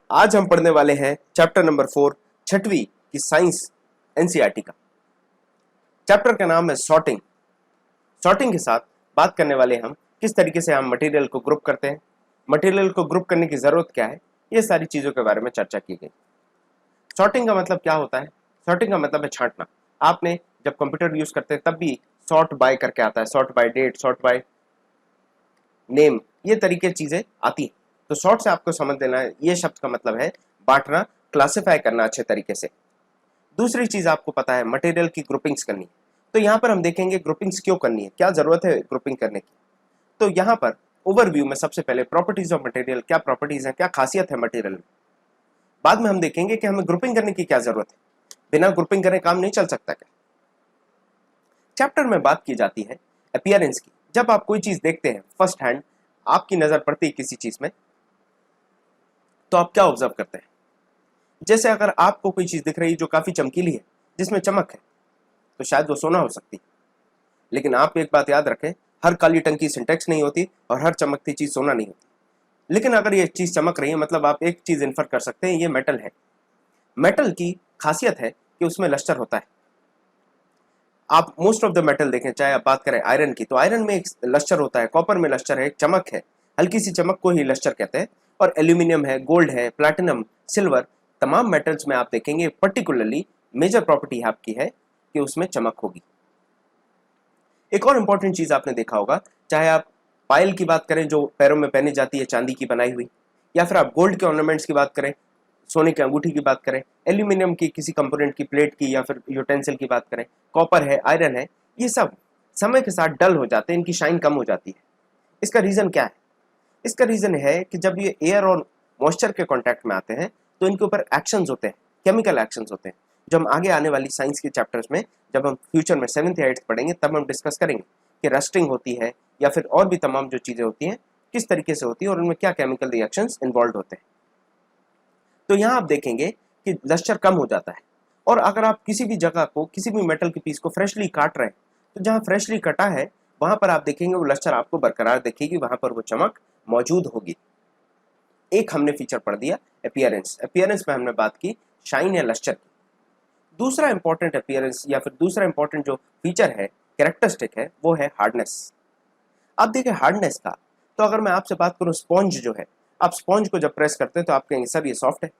आज हम पढ़ने वाले हैं चैप्टर नंबर 4 छठवीं की साइंस एनसीईआरटी का। चैप्टर का नाम है सॉर्टिंग। सॉर्टिंग के साथ बात करने वाले हम किस तरीके से हम मटेरियल को ग्रुप करते हैं, मटेरियल को ग्रुप करने की जरूरत क्या है, ये सारी चीजों के बारे में चर्चा की गई। सॉर्टिंग का मतलब क्या होता है? सॉर्टिंग का मतलब है छांटना। आपने जब कंप्यूटर यूज करते हैं तब भी सॉर्ट बाय करके आता है, sort by date, sort by name, ये तरीके चीजें आती है। तो सॉर्ट से आपको समझ लेना है, ये शब्द का मतलब है बांटना, क्लासिफाई करना अच्छे तरीके से। दूसरी चीज आपको पता है मटेरियल की ग्रुपिंग्स करनी है। तो यहाँ पर हम देखेंगे ग्रुपिंग्स क्यों करनी है, क्या जरूरत है ग्रुपिंग करने की। तो यहाँ पर ओवरव्यू में सबसे पहले प्रॉपर्टीज ऑफ मटेरियल, क्या प्रॉपर्टीज है, क्या खासियत है मटेरियल में। बाद में हम देखेंगे कि हमें ग्रुपिंग करने की क्या जरूरत है, बिना ग्रुपिंग करे काम नहीं चल सकता क्या। चैप्टर में बात की जाती है अपीयरेंस की। जब आप कोई चीज देखते हैं फर्स्ट हैंड, आपकी नजर पड़ती है किसी चीज में, तो आप क्या ऑब्जर्व करते हैं? जैसे अगर आपको कोई चीज दिख रही है जो काफी चमकीली है, जिसमें चमक है, तो शायद वो सोना हो सकती है। लेकिन आप एक बात याद रखें, हर काली टंकी सिंटेक्स नहीं होती और हर चमकती चीज सोना नहीं होती। लेकिन अगर ये चीज चमक रही है, मतलब आप एक चीज इन्फर कर सकते हैं ये मेटल है। मेटल की खासियत है कि उसमें लस्टर होता है। आप मोस्ट ऑफ द मेटल देखें, चाहे आप बात करें आयरन की, तो आयरन में एक लस्टर होता है, कॉपर में लस्टर है, एक चमक है, हल्की सी चमक को ही लस्टर कहते हैं। और एल्यूमिनियम है, गोल्ड है, प्लैटिनम, सिल्वर, तमाम मेटल्स में आप देखेंगे पर्टिकुलरली मेजर प्रॉपर्टी आपकी है कि उसमें चमक होगी। एक और इंपॉर्टेंट चीज आपने देखा होगा, चाहे आप पायल की बात करें जो पैरों में पहनी जाती है चांदी की बनाई हुई, या फिर आप गोल्ड के ऑर्नामेंट्स की बात करें, सोने की अंगूठी की बात करें, एल्यूमिनियम की किसी कंपोनेंट की, प्लेट की, या फिर यूटेंसिल की बात करें, कॉपर है, आयरन है, ये सब समय के साथ डल हो जाते हैं, इनकी शाइन कम हो जाती है। इसका रीजन क्या है? इसका रीजन है कि जब ये एयर और मॉइस्चर के कांटेक्ट में आते हैं तो इनके ऊपर एक्शंस होते हैं, केमिकल एक्शंस होते हैं, जो हम आगे आने वाली साइंस के चैप्टर्स में, जब हम फ्यूचर में 7th या 8th पढ़ेंगे, तब हम डिस्कस करेंगे कि रस्टिंग होती है या फिर और भी तमाम जो चीजें होती हैं किस तरीके से होती है और उनमें क्या केमिकल रिएक्शंस इन्वॉल्व होते हैं। तो यहाँ आप देखेंगे कि लस्टर कम हो जाता है। और अगर आप किसी भी जगह को, किसी भी मेटल के पीस को फ्रेशली काट रहे हैं, तो जहाँ फ्रेशली कटा है वहां पर आप देखेंगे वो लस्टर आपको बरकरार दिखेगी, वहां पर वो चमक मौजूद होगी। एक हमने फीचर पढ़ दिया अपीयरेंस। अपीयरेंस में हमने बात की शाइन या लस्टर की। दूसरा इंपॉर्टेंट अपीयरेंस या फिर दूसरा इंपॉर्टेंट जो फीचर है, कैरेक्टरिस्टिक है, वो है हार्डनेस। अब देखिए हार्डनेस का, तो अगर मैं आपसे बात करूं स्पॉन्ज जो है, आप स्पॉन्ज को जब प्रेस करते हैं तो आप कहेंगे सर ये सॉफ्ट है।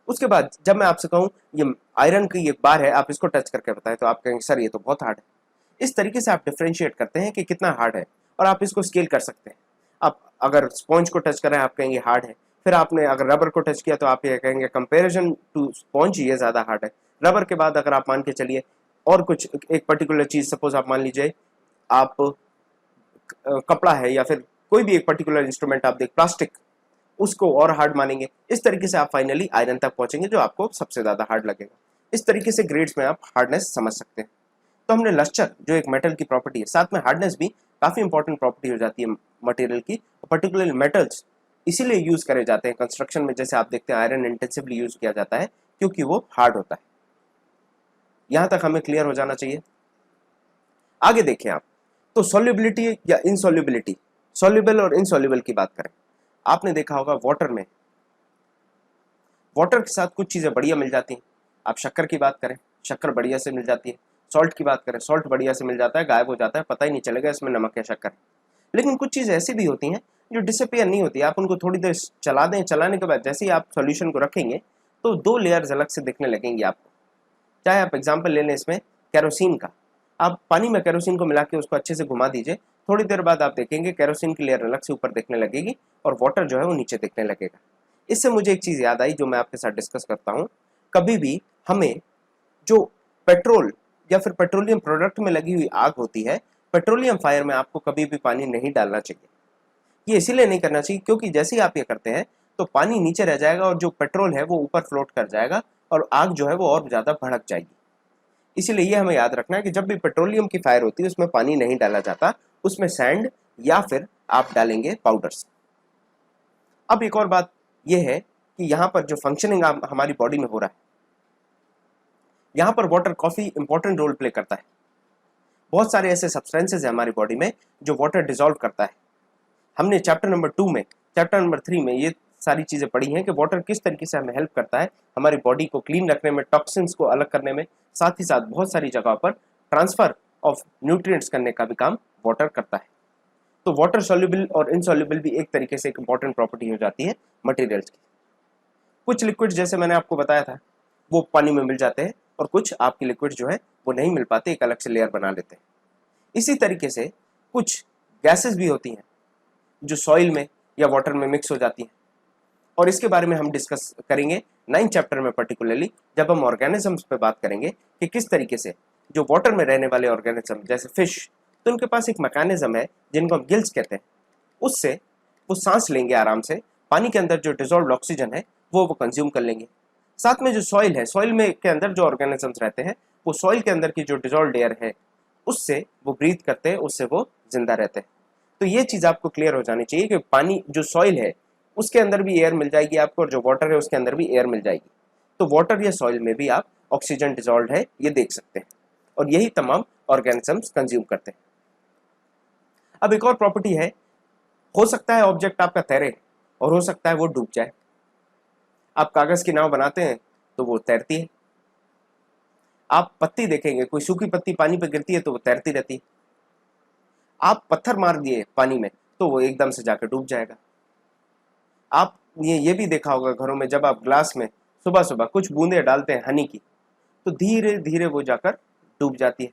उसके बाद जब मैं आपसे कहूं ये आयरन की ये बार है, आप इसको टच करके बताएं, तो आप कहेंगे सर ये तो बहुत हार्ड है। इस तरीके से आप डिफ्रेंशिएट करते हैं कि कितना हार्ड है, और आप इसको स्केल कर सकते हैं। आप अगर स्पॉन्ज को टच कर रहे हैं आप कहेंगे हार्ड है, फिर आपने अगर रबर को टच किया तो आप ये कहेंगे कंपेरिजन टू स्पॉन्ज ये ज्यादा हार्ड है। रबर के बाद अगर आप मान के चलिए और कुछ एक पर्टिकुलर चीज, सपोज आप मान लीजिए आप कपड़ा है या फिर कोई भी एक पर्टिकुलर इंस्ट्रूमेंट आप देख, प्लास्टिक, उसको और हार्ड मानेंगे। इस तरीके से आप फाइनली आयरन तक पहुंचेंगे जो आपको सबसे ज्यादा हार्ड लगेगा। इस तरीके से ग्रेड्स में आप हार्डनेस समझ सकते हैं। तो हमने लस्टर जो एक मेटल की प्रॉपर्टी है, साथ में हार्डनेस भी काफी इंपॉर्टेंट प्रॉपर्टी हो जाती है मटेरियल की। पर्टिकुलरली मेटल्स इसीलिए यूज करे जाते हैं कंस्ट्रक्शन में, जैसे आप देखते हैं आयरन इंटेंसिवली यूज किया जाता है क्योंकि वो हार्ड होता है। यहां तक हमें क्लियर हो जाना चाहिए। आगे देखें आप, तो सॉल्युबिलिटी या इनसॉल्युबिलिटी, सॉल्युबल और इनसॉल्युबल की बात करें, आपने देखा होगा वाटर में, वाटर के साथ कुछ चीजें बढ़िया मिल जाती हैं। आप शक्कर की बात करें, शक्कर बढ़िया से मिल जाती है। सॉल्ट की बात करें, सॉल्ट बढ़िया से मिल जाता है, गायब हो जाता है, पता ही नहीं चलेगा इसमें नमक या शक्कर। लेकिन कुछ चीजें ऐसी भी होती हैं जो डिसअपियर नहीं होती। आप उनको थोड़ी देर चला दें, चलाने के बाद जैसे ही आप सॉल्यूशन को रखेंगे तो 2 लेयर्स अलग से दिखने लगेंगी आपको। चाहे आप एग्जाम्पल ले लें इसमें केरोसिन का, आप पानी में केरोसिन को मिला के उसको अच्छे से घुमा दीजिए, थोड़ी देर बाद आप देखेंगे केरोसिन की लेयर अलग से ऊपर दिखने लगेगी और वाटर जो है वो नीचे दिखने लगेगा। इससे मुझे एक चीज याद आई जो मैं आपके साथ डिस्कस करता हूं। कभी भी हमें जो पेट्रोल या फिर पेट्रोलियम प्रोडक्ट में लगी हुई आग होती है, पेट्रोलियम फायर में आपको कभी भी पानी नहीं डालना चाहिए। ये इसीलिए नहीं करना चाहिए क्योंकि जैसे ही आप ये करते हैं तो पानी नीचे रह जाएगा और जो पेट्रोल है वो ऊपर फ्लोट कर जाएगा और आग जो है वो और ज्यादा भड़क जाएगी। इसीलिए ये हमें याद रखना है कि जब भी पेट्रोलियम की फायर होती है उसमें पानी नहीं डाला जाता, उसमें सैंड या फिर आप डालेंगे पाउडर्स। अब एक और बात यह है कि यहाँ पर जो फंक्शनिंग हमारी बॉडी में हो रहा है, यहाँ पर वाटर काफी इंपॉर्टेंट रोल प्ले करता है। बहुत सारे ऐसे सब्सटेंसेस है हमारी बॉडी में जो वाटर डिसॉल्व करता है। हमने चैप्टर नंबर 2 में, चैप्टर नंबर 3 में ये सारी चीज़ें पढ़ी हैं कि वाटर किस तरीके से हमें हेल्प करता है हमारी बॉडी को क्लीन रखने में, टॉक्सिन्स को अलग करने में, साथ ही साथ बहुत सारी जगह पर ट्रांसफर ऑफ न्यूट्रिएंट्स करने का भी काम वाटर करता है। तो वाटर सॉल्युबल और इनसॉल्युबल भी एक तरीके से एक इंपॉर्टेंट प्रॉपर्टी हो जाती है मटेरियल्स की। कुछ लिक्विड जैसे मैंने आपको बताया था वो पानी में मिल जाते हैं और कुछ आपके लिक्विड जो है वो नहीं मिल पाते, एक अलग से लेयर बना लेते हैं। इसी तरीके से कुछ गैसेस भी होती हैं जो सॉइल में या वाटर में मिक्स हो जाती हैं, और इसके बारे में हम डिस्कस करेंगे 9th चैप्टर में पर्टिकुलरली, जब हम ऑर्गेनिजम्स पे बात करेंगे कि किस तरीके से जो वाटर में रहने वाले ऑर्गेनिज्म जैसे फिश, तो उनके पास एक मैकेनिज्म है जिनको हम गिल्स कहते हैं, उससे वो सांस लेंगे आराम से, पानी के अंदर जो डिजोल्व ऑक्सीजन है वो कंज्यूम कर लेंगे। साथ में जो सॉइल है, सॉइल में के अंदर जो ऑर्गेनिजम्स रहते हैं वो सॉइल के अंदर की जो डिजोल्व एयर है उससे वो ब्रीथ करते हैं, उससे वो जिंदा रहते हैं। तो ये चीज़ आपको क्लियर हो जानी चाहिए कि पानी जो सॉइल है उसके अंदर भी एयर मिल जाएगी आपको, और जो वाटर है उसके अंदर भी एयर मिल जाएगी। तो वाटर या सॉइल में भी आप ऑक्सीजन डिजोल्व है ये देख सकते हैं, और यही तमाम ऑर्गेनिजम्स कंज्यूम करते हैं। अब एक और प्रॉपर्टी है, हो सकता है ऑब्जेक्ट आपका तैरे और हो सकता है वो डूब जाए। आप कागज की नाव बनाते हैं तो वो तैरती है, आप पत्ती देखेंगे, कोई सूखी पत्ती पानी पे गिरती है तो वो तैरती रहती है। आप पत्थर मार दिए पानी में तो वो एकदम से जाकर डूब जाएगा। आप ये भी देखा होगा घरों में, जब आप ग्लास में सुबह सुबह कुछ बूंदे डालते हैं हनी की, तो धीरे धीरे वो जाकर डूब जाती है।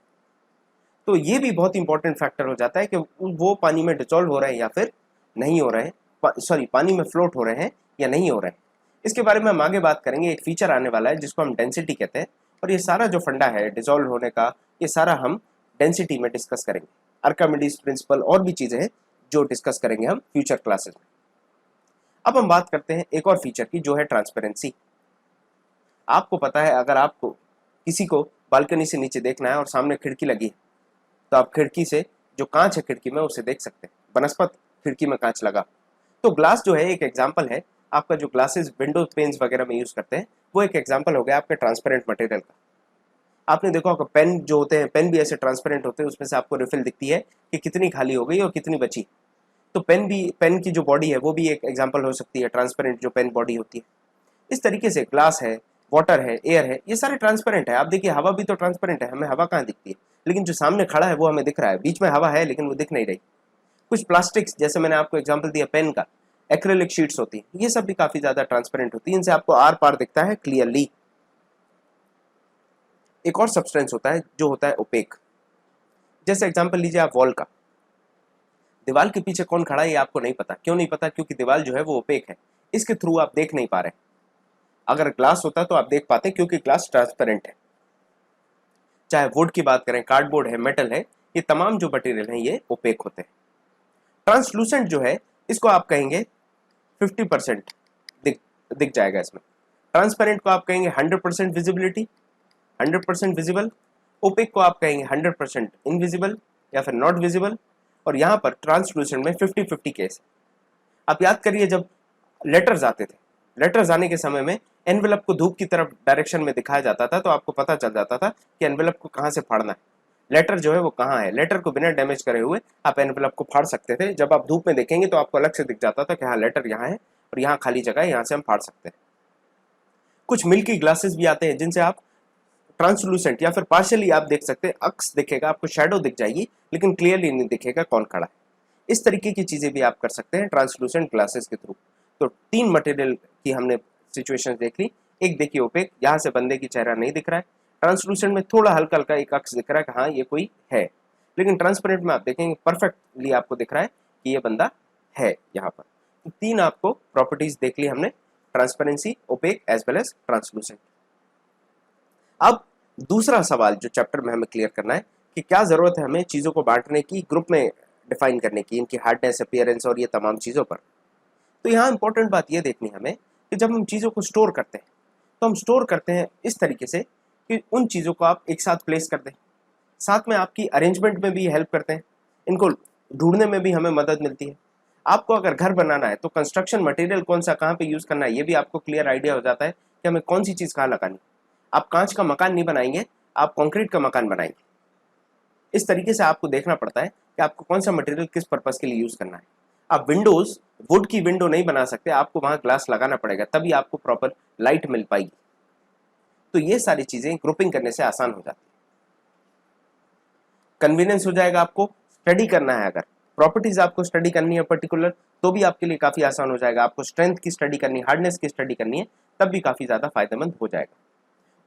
तो ये भी बहुत इंपॉर्टेंट फैक्टर हो जाता है कि वो पानी में डिसॉल्व हो रहे हैं या फिर नहीं हो रहे हैं, पानी में फ्लोट हो रहे हैं या नहीं हो रहे हैं। इसके बारे में हम आगे बात करेंगे। एक फीचर आने वाला है जिसको हम डेंसिटी कहते हैं, और ये सारा जो फंडा है डिसॉल्व होने का, ये सारा हम डेंसिटी में डिस्कस करेंगे। आर्किमिडीज प्रिंसिपल और भी चीजें हैं जो डिस्कस करेंगे हम फ्यूचर क्लासेस में। अब हम बात करते हैं एक और फीचर की, जो है ट्रांसपेरेंसी। आपको पता है अगर आपको किसी को बालकनी से नीचे देखना है और सामने खिड़की लगी है, तो आप खिड़की से जो कांच है खिड़की में उसे देख सकते हैं। बनस्पत खिड़की में कांच लगा, तो ग्लास जो है एक एग्जाम्पल है आपका, जो ग्लासेस विंडो पेन्स वगैरह में यूज करते हैं वो एक एग्जाम्पल हो गया आपके ट्रांसपेरेंट मटेरियल का। आपने देखा होगा पेन जो होते हैं, पेन भी ऐसे ट्रांसपेरेंट होते हैं, उसमें से आपको रिफिल दिखती है कि कितनी खाली हो गई और कितनी बची। तो पेन की जो बॉडी है वो भी एक एग्जाम्पल हो सकती है, ट्रांसपेरेंट जो पेन बॉडी होती है। इस तरीके से ग्लास है, वाटर है, एयर है, ये सारे ट्रांसपेरेंट है। आप देखिए हवा भी तो ट्रांसपेरेंट है, हमें हवा कहाँ दिखती है, लेकिन जो सामने खड़ा है वो हमें दिख रहा है, बीच में हवा है लेकिन वो दिख नहीं रही। कुछ प्लास्टिक्स, जैसे मैंने आपको एग्जांपल दिया पेन का, एक्रिलिक शीट्स होती है, ये सब भी काफी ज्यादा ट्रांसपेरेंट होती है, इनसे आपको आर पार दिखता है क्लियरली। एक और सब्सटेंस होता है जो होता है ओपेक। जैसे एग्जांपल लीजिए आप वॉल का, दीवार के पीछे कौन खड़ा है ये आपको नहीं पता। क्यों नहीं पता? क्योंकि दीवार जो है वो ओपेक है, इसके थ्रू आप देख नहीं पा रहे। अगर ग्लास होता तो आप देख पाते, क्योंकि ग्लास ट्रांसपेरेंट है। चाहे वुड की बात करें, कार्डबोर्ड है, मेटल है, ये तमाम जो मटेरियल है ये ओपेक होते हैं। ट्रांसलूसेंट जो है इसको आप कहेंगे 50% दिख जाएगा इसमें। ट्रांसपेरेंट को आप कहेंगे 100% विजिबिलिटी, 100% विजिबल। ओपेक को आप कहेंगे 100% इनविजिबल या फिर नॉट विजिबल। और यहाँ पर ट्रांसलूसेंट में 50-50 केस। आप याद करिए जब लेटर्स आते थे, लेटर्स आने के समय में एनवेलप को धूप की तरफ डायरेक्शन में दिखाया जाता था, तो आपको पता चल जाता था कि एनवेलप को कहाँ से फाड़ना है, लेटर जो है वो कहाँ है। लेटर को बिना डैमेज करे हुए आप एनवेलप को फाड़ सकते थे। जब आप धूप में देखेंगे तो आपको अलग से दिख जाता था कि हाँ लेटर यहाँ है और यहाँ खाली जगह है, यहाँ से हम फाड़ सकते हैं। कुछ मिल्की ग्लासेस भी आते हैं जिनसे आप ट्रांसलूसेंट या फिर पार्शियली आप देख सकते हैं, अक्स दिखेगा आपको, शेडो दिख जाएगी, लेकिन क्लियरली नहीं दिखेगा कौन खड़ा है। इस तरीके की चीजें भी आप कर सकते हैं ट्रांसलूसेंट ग्लासेस के थ्रू। तो 3 मटेरियल की हमने सिचुएशन देख ली। एक देखिए ओपेक, यहाँ से बंदे की चेहरा नहीं दिख रहा है। ट्रांसलूसेंट में थोड़ा हल्का हल्का एक अक्स दिख रहा है कि हाँ ये कोई है, लेकिन ट्रांसपेरेंट में आप देखेंगे परफेक्टली आपको दिख रहा है कि ये बंदा है यहाँ पर। तो 3 आपको प्रॉपर्टीज देख ली हमने, transparency, opaque as well as translucent. अब दूसरा सवाल जो चैप्टर में हमें क्लियर करना है कि क्या जरूरत है हमें चीजों को बांटने की, ग्रुप में डिफाइन करने की, इनकी हार्डनेस, अपीयरेंस और ये तमाम चीजों पर। तो यहाँ इंपॉर्टेंट बात ये देखनी हमें कि जब हम चीजों को स्टोर करते हैं तो हम स्टोर करते हैं इस तरीके से कि उन चीजों को आप एक साथ प्लेस कर दें, साथ में आपकी अरेंजमेंट में भी हेल्प करते हैं, इनको ढूंढने में भी हमें मदद मिलती है। आपको अगर घर बनाना है तो कंस्ट्रक्शन मटेरियल कौन सा कहाँ पे यूज करना है ये भी आपको क्लियर आइडिया हो जाता है कि हमें कौन सी चीज कहाँ लगानी। आप कांच का मकान नहीं बनाएंगे, आप कंक्रीट का मकान बनाएंगे। इस तरीके से आपको देखना पड़ता है कि आपको कौन सा मटेरियल किस पर्पस के लिए यूज करना है। आप विंडोज वुड की विंडो नहीं बना सकते, आपको वहां ग्लास लगाना पड़ेगा, तभी आपको प्रॉपर लाइट मिल पाएगी। तो ये सारी चीजें ग्रुपिंग करने से आसान हो जाती है। कन्वीनियंस हो जाएगा, आपको स्टडी करना है, अगर प्रॉपर्टीज आपको स्टडी करनी है पर्टिकुलर, तो भी आपके लिए काफी आसान हो जाएगा। आपको स्ट्रेंथ की स्टडी करनी है, हार्डनेस की स्टडी करनी है, तब भी काफी ज्यादा फायदेमंद हो जाएगा।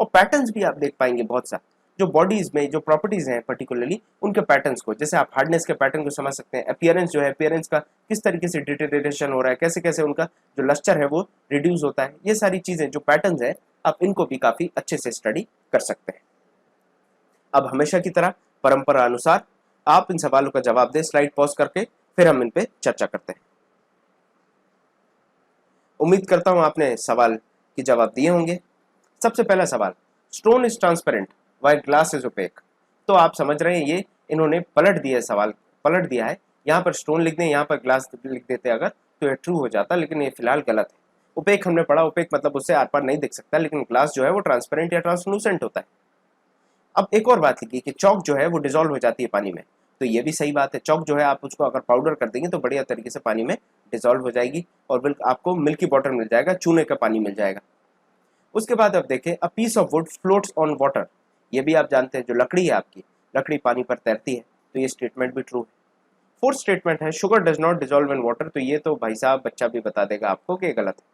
और पैटर्न्स भी आप देख पाएंगे बहुत सा, जो बॉडीज में जो प्रॉपर्टीज हैं पर्टिकुलरली उनके पैटर्न्स को, जैसे आप हार्डनेस के पैटर्न को समझ सकते हैं, अपीयरेंस जो है, अपीयरेंस का किस तरीके से डिटेरियोरेशन हो रहा है, कैसे कैसे उनका जो लस्टर है वो रिड्यूस होता है, ये सारी चीजें जो पैटर्न्स है आप इनको भी काफी अच्छे से स्टडी कर सकते हैं। अब हमेशा की तरह परंपरा अनुसार आप इन सवालों का जवाब दें, स्लाइड पॉज करके, फिर हम इन पे चर्चा करते हैं। उम्मीद करता हूं आपने सवाल के जवाब दिए होंगे। सबसे पहला सवाल, stone is transparent while glass is opaque. तो आप समझ रहे हैं, ये इन्होंने पलट दिया है, सवाल पलट दिया है, यहाँ पर स्टोन लिख दें, यहाँ पर ग्लास लिख देते अगर, तो ये ट्रू हो जाता, लेकिन ये फिलहाल गलत है। ओपेक हमने पढ़ा, ओपेक मतलब उससे आर पार नहीं दिख सकता, लेकिन ग्लास जो है वो ट्रांसपेरेंट या ट्रांसलूसेंट होता है। अब एक और बात लिखी कि चौक जो है वो डिजोल्व हो जाती है पानी में, तो ये भी सही बात है। चौक जो है आप उसको अगर पाउडर कर देंगे तो बढ़िया तरीके से पानी में डिजोल्व हो जाएगी और आपको मिल्की वाटर मिल जाएगा, चूने का पानी मिल जाएगा। उसके बाद आप देखें, a piece of wood floats on water. ये भी आप जानते हैं, जो लकड़ी है आपकी, लकड़ी पानी पर तैरती है, तो ये स्टेटमेंट भी ट्रू है। फोर्थ स्टेटमेंट है, sugar does not dissolve in water. तो ये तो भाई साहब बच्चा भी बता देगा आपको कि गलत है।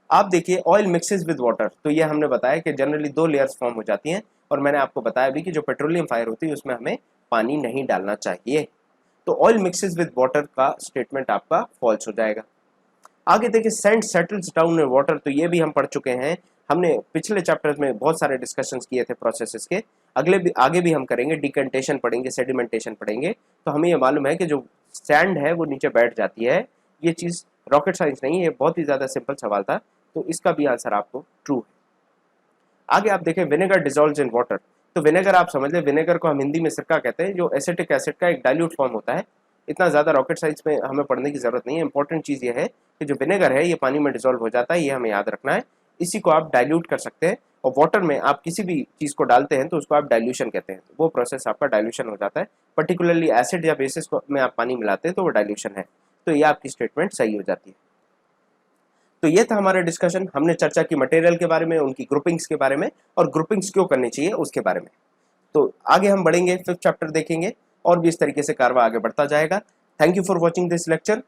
आप देखिए, ऑयल मिक्सेस विद वाटर, तो ये हमने बताया कि जनरली 2 लेयर्स फॉर्म हो जाती हैं, और मैंने आपको बताया भी कि जो पेट्रोलियम फायर होती है उसमें हमें पानी नहीं डालना चाहिए। तो ऑयल मिक्सेस विद वाटर का स्टेटमेंट आपका फॉल्स हो जाएगा। आगे देखिए, sand settles down in water, तो ये भी हम पढ़ चुके हैं, हमने पिछले चैप्टर्स में बहुत सारे डिस्कशंस किए थे प्रोसेसेस के। आगे भी हम करेंगे, डिकंटेशन पढ़ेंगे, सेडिमेंटेशन पढ़ेंगे, तो हमें ये मालूम है कि जो सैंड है वो नीचे बैठ जाती है। ये चीज़ रॉकेट साइंस नहीं है, बहुत ही ज़्यादा सिंपल सवाल था, तो इसका भी आंसर आपको ट्रू है। आगे आप देखें, विनेगर डिजोल्व्स इन वाटर। तो विनेगर आप समझ लें, विनेगर को हम हिंदी में सिरका कहते हैं, जो एसिटिक एसिड का एक डाइल्यूट फॉर्म होता है। इतना ज़्यादा रॉकेट साइंस में हमें पढ़ने की ज़रूरत नहीं है। इंपॉर्टेंट चीज़ ये है कि जो विनेगर है ये पानी में डिजोल्व हो जाता है, ये हमें याद रखना है। इसी को आप डाइल्यूट कर सकते हैं, और वाटर में आप किसी भी चीज़ को डालते हैं तो उसको आप डाइल्यूशन कहते हैं, वो प्रोसेस आपका डाइल्यूशन हो जाता है। पर्टिकुलरली एसिड या बेसिस में आप पानी मिलाते हैं तो वो डाइल्यूशन है, तो ये आपकी स्टेटमेंट सही हो जाती है। तो ये था हमारा डिस्कशन, हमने चर्चा की मटेरियल के बारे में, उनकी ग्रुपिंग्स के बारे में, और ग्रुपिंग्स क्यों करनी चाहिए उसके बारे में। तो आगे हम बढ़ेंगे, 5th चैप्टर देखेंगे, और भी इस तरीके से कारवा आगे बढ़ता जाएगा। Thank you for watching this lecture.